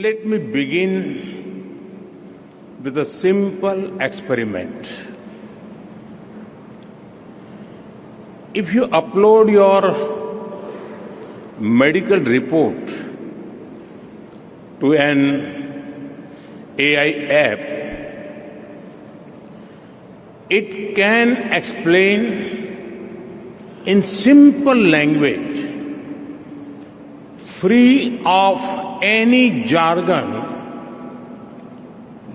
Let me begin with a simple experiment. If you upload your medical report to an AI app, it can explain in simple language, free of any jargon,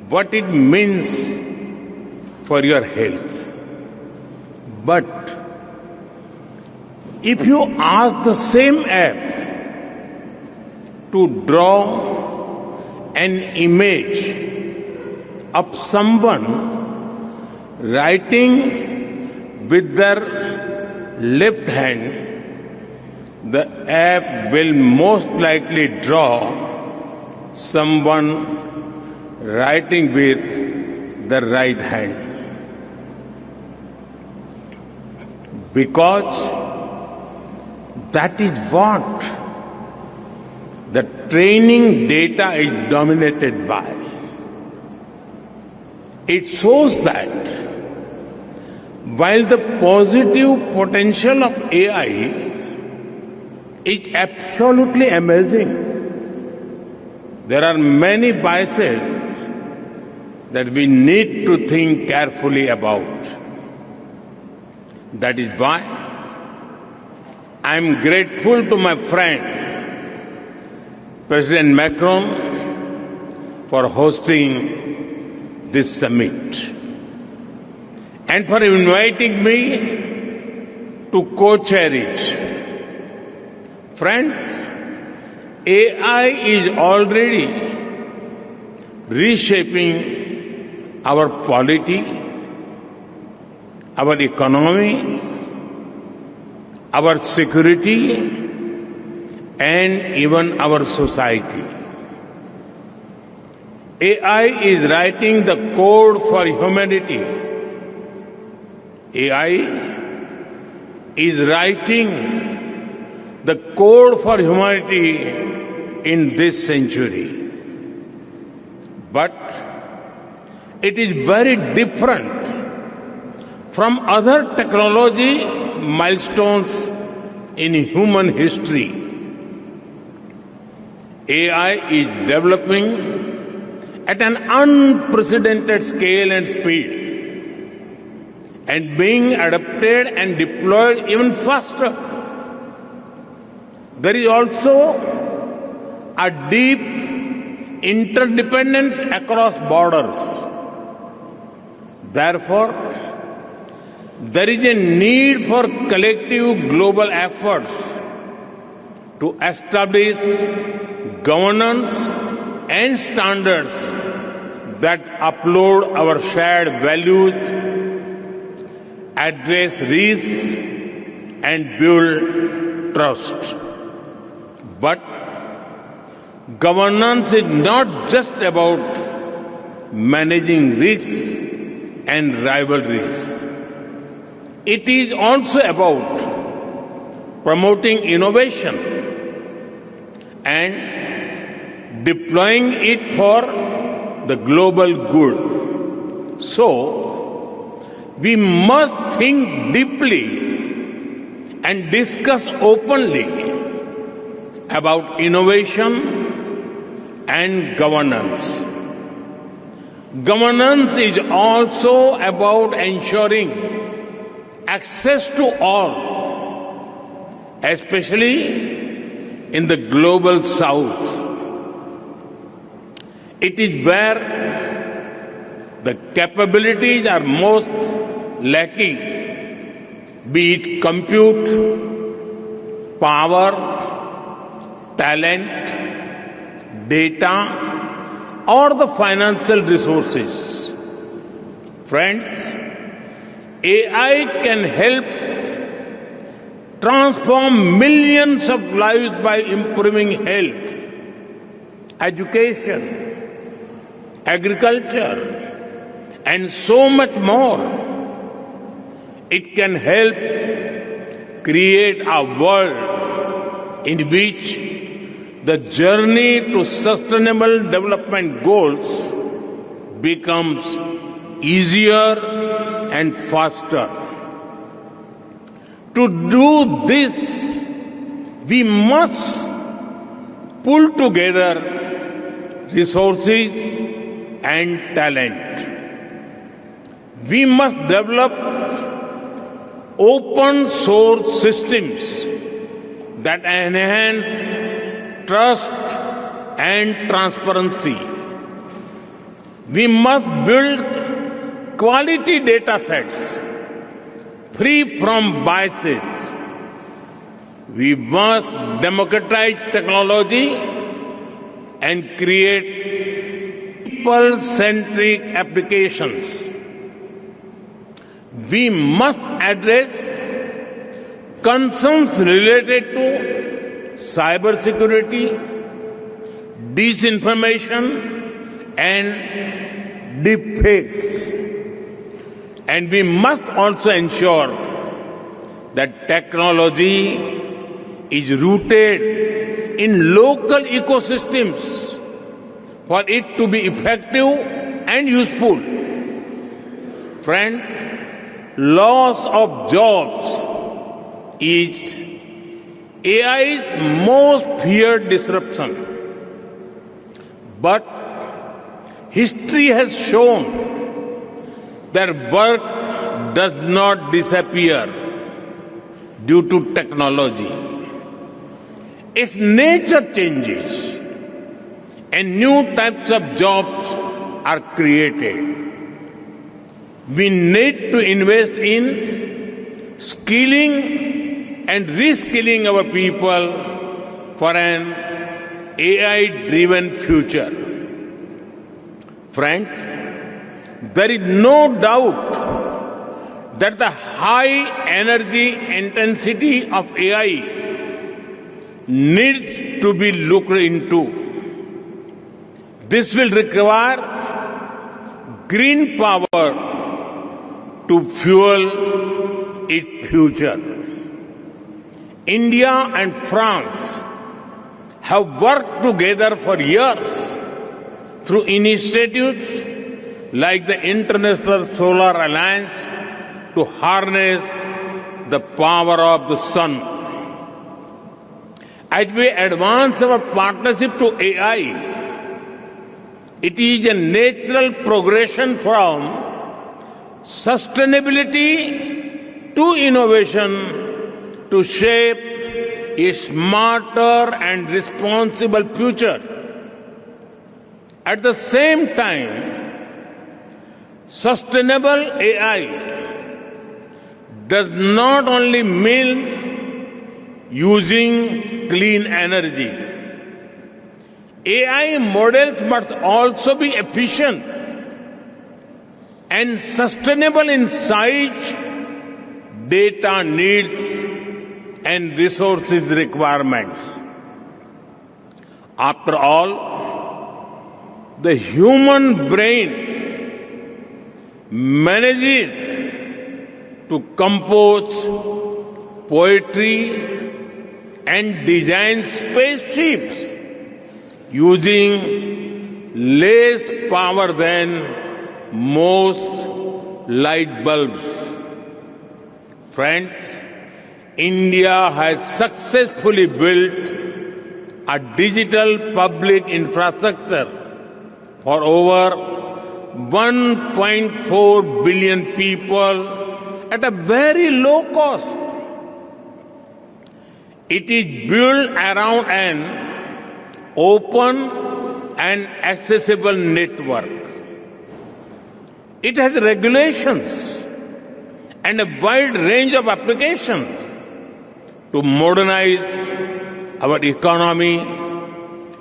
what it means for your health. But if you ask the same app to draw an image of someone writing with their left hand, the app will most likely draw someone writing with the right hand. Because that is what the training data is dominated by. It shows that while the positive potential of AI is absolutely amazing, there are many biases that we need to think carefully about. That is why I am grateful to my friend, President Macron, for hosting this summit and for inviting me to co-chair it. Friends, AI is already reshaping our polity, our economy, our security, and even our society. AI is writing the code for humanity. AI is writing the code for humanity in this century. But it is very different from other technology milestones in human history. AI is developing at an unprecedented scale and speed and being adapted and deployed even faster. There is also a deep interdependence across borders. Therefore, there is a need for collective global efforts to establish governance and standards that uphold our shared values, address risks, and build trust. But governance is not just about managing risks and rivalries. It is also about promoting innovation and deploying it for the global good. So, we must think deeply and discuss openly about innovation and governance. Governance is also about ensuring access to all, especially in the global south. It is where the capabilities are most lacking, be it compute, power, talent, data, or the financial resources. Friends, AI can help transform millions of lives by improving health, education, agriculture, and so much more. It can help create a world in which the journey to sustainable development goals becomes easier and faster. To do this, we must pull together resources and talent. We must develop open source systems that enhance trust and transparency. We must build quality data sets free from biases. We must democratize technology and create people-centric applications. We must address concerns related to cybersecurity, disinformation, and deepfakes. And we must also ensure that technology is rooted in local ecosystems for it to be effective and useful. Friend, loss of jobs is AI's most feared disruption. But history has shown that work does not disappear due to technology. Its nature changes and new types of jobs are created. We need to invest in skilling and reskilling our people for an AI-driven future. Friends, there is no doubt that the high energy intensity of AI needs to be looked into. This will require green power to fuel its future. India and France have worked together for years through initiatives like the International Solar Alliance to harness the power of the sun. As we advance our partnership to AI, it is a natural progression from sustainability to innovation to shape a smarter and responsible future. At the same time, sustainable AI does not only mean using clean energy. AI models must also be efficient and sustainable in size, data needs, and resources requirements. After all, the human brain manages to compose poetry and design spaceships using less power than most light bulbs. Friends, India has successfully built a digital public infrastructure for over 1.4 billion people at a very low cost. It is built around an open and accessible network. It has regulations and a wide range of applications to modernize our economy,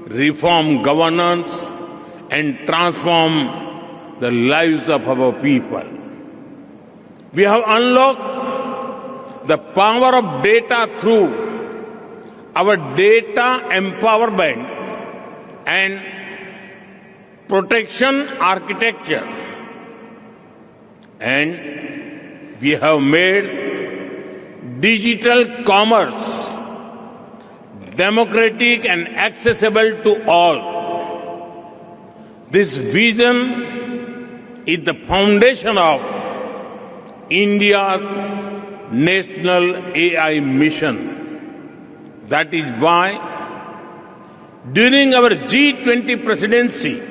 reform governance, and transform the lives of our people. We have unlocked the power of data through our data empowerment and protection architecture. And we have made digital commerce, democratic and accessible to all. This vision is the foundation of India's national AI mission. That is why, during our G20 presidency,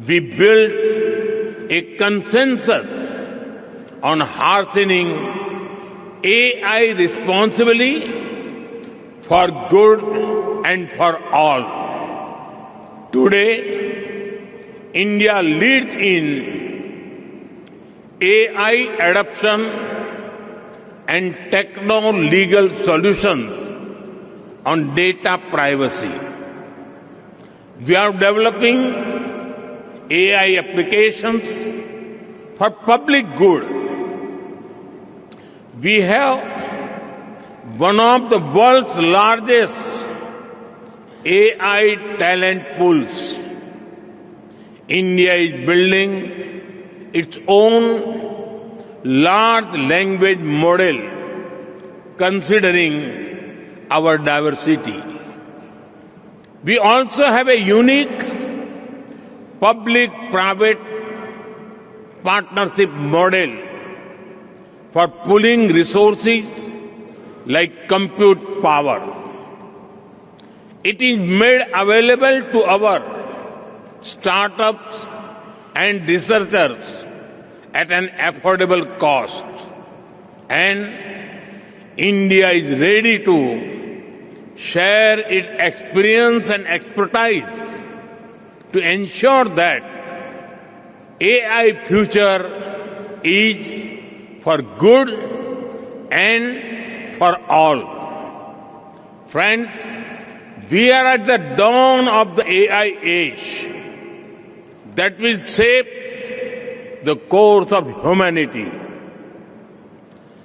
we built a consensus on harnessing AI responsibly for good and for all. Today, India leads in AI adoption and techno-legal solutions on data privacy. We are developing AI applications for public good. We have one of the world's largest AI talent pools. India is building its own large language model considering our diversity. We also have a unique public-private partnership model for pooling resources like compute power. It is made available to our startups and researchers at an affordable cost. And India is ready to share its experience and expertise to ensure that AI future is for good and for all. Friends, we are at the dawn of the AI age that will shape the course of humanity.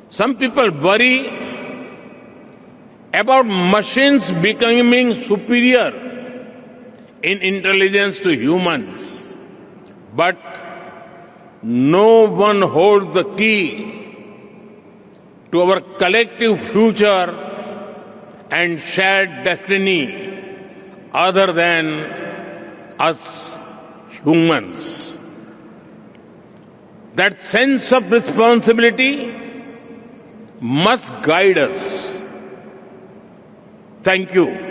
Some people worry about machines becoming superior in intelligence to humans, but no one holds the key to our collective future and shared destiny other than us humans. That sense of responsibility must guide us. Thank you.